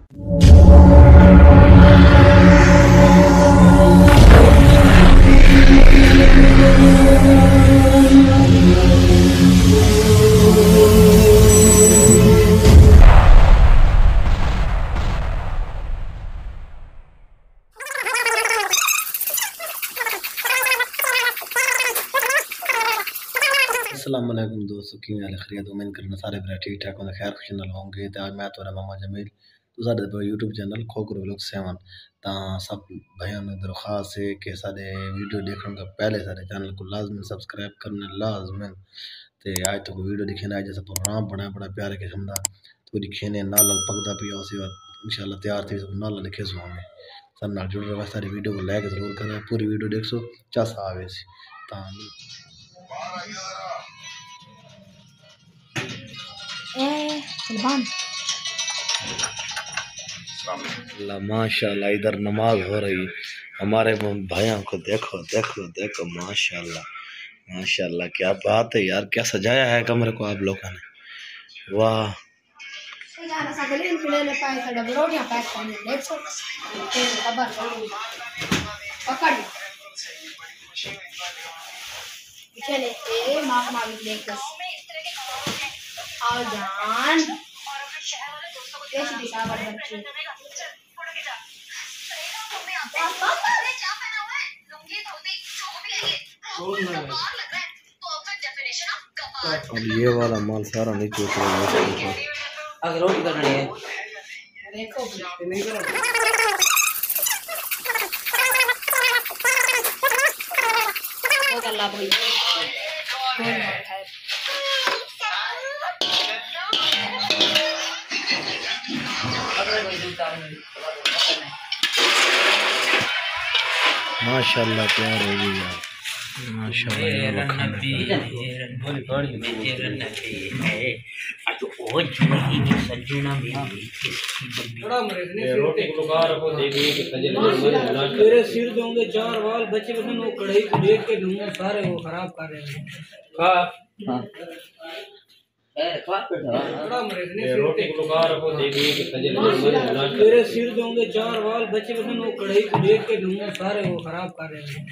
अस्सलाम वालेकुम दोस्तों, किवें हाल खैरियत। उम्मीद करना सारे भरा ठीक ठाक होंगे, खैर खुश नाल होंगे। तो आज मैं थोड़ा मामा जमील तो साडे यूट्यूब चैनल खोकर व्लॉग 7 ता सब भाइयों ने दरख्वास्त है कि साडे वीडियो देखने का पहले साडे चैनल को लाजमी सब्सक्राइब करना लाजमी। ते आज तो वीडियो दिखे ना जैसा प्रोग्राम बना बड़ा प्यारे किस्म दा तो दिखे ने नाल पकदा पिया उसी बात इंशाल्लाह तैयार थी नाल लिखे सो हमें सब नाल जुड़ रहा। सारी वीडियो को लाइक जरूर करें, पूरी वीडियो देख सो चस आवे ता माशाल्लाह इधर नमाज हो रही। हमारे भाइयों को देखो देखो देखो, माशाल्लाह माशाल्लाह, क्या बात है यार, क्या सजाया है कमरे को आप लोगों ने, वाह। अब ये वाला माल सारा नीचे उतरेगा। अगर रोटी करनी है देखो नहीं करो। वो कर ला भाई माशाल्लाह प्यार हो गई यार, तेरे सिर दोगे 4 वाल बच्चे बदन वो कढ़ाई को देख के दूंगा सारे वो खराब कर रहे हैं। तेरे सिर दोगे 4 वाल बच्चे बदन वो कढ़ाई को देख के दूंगा सारे वो खराब कर रहे हैं।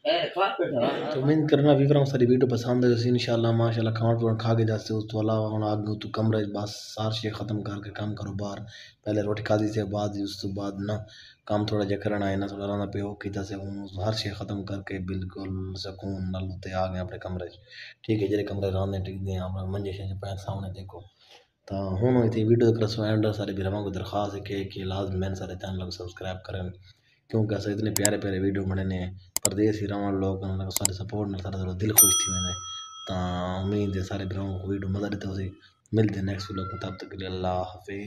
तो उम्मीद करना भी सारी वीडियो पसंद है इंशाल्लाह माशाल्लाह। खाना खा के जाते उस तो अलावा हम आगे तो कमरे बस सार शे ख़त्म करके काम करो बाहर। पहले रोटी खादी से बाद उस तो बाद ना काम थोड़ा जा करना है ना, थोड़ा रहना पे हो कि जैसे हर शे ख़त्म करके बिल्कुल सुकून नाल उते आ गए अपने कमरे। ठीक है, जेरे कमरे रहने ठीक दे हम मंजे शे पैर सामने देखो। तो हुन इतनी वीडियो कर सो एंड सारे बिरवा को दरख्वास्त है कि लाजमी मैंने सारे चैनल को सब्सक्राइब करें, क्योंकि ऐसा इतने प्यारे प्यारे वीडियो बने ने परदेसी रहने लोग सारे सपोर्ट ने सारा दिल खुश थी मैंने। तो उम्मीद है सारे बिरवा को वीडियो मजा देते हो। मिलते हैं नेक्स्ट व्लॉग में, तब तक के लिए अल्लाह हाफिज़।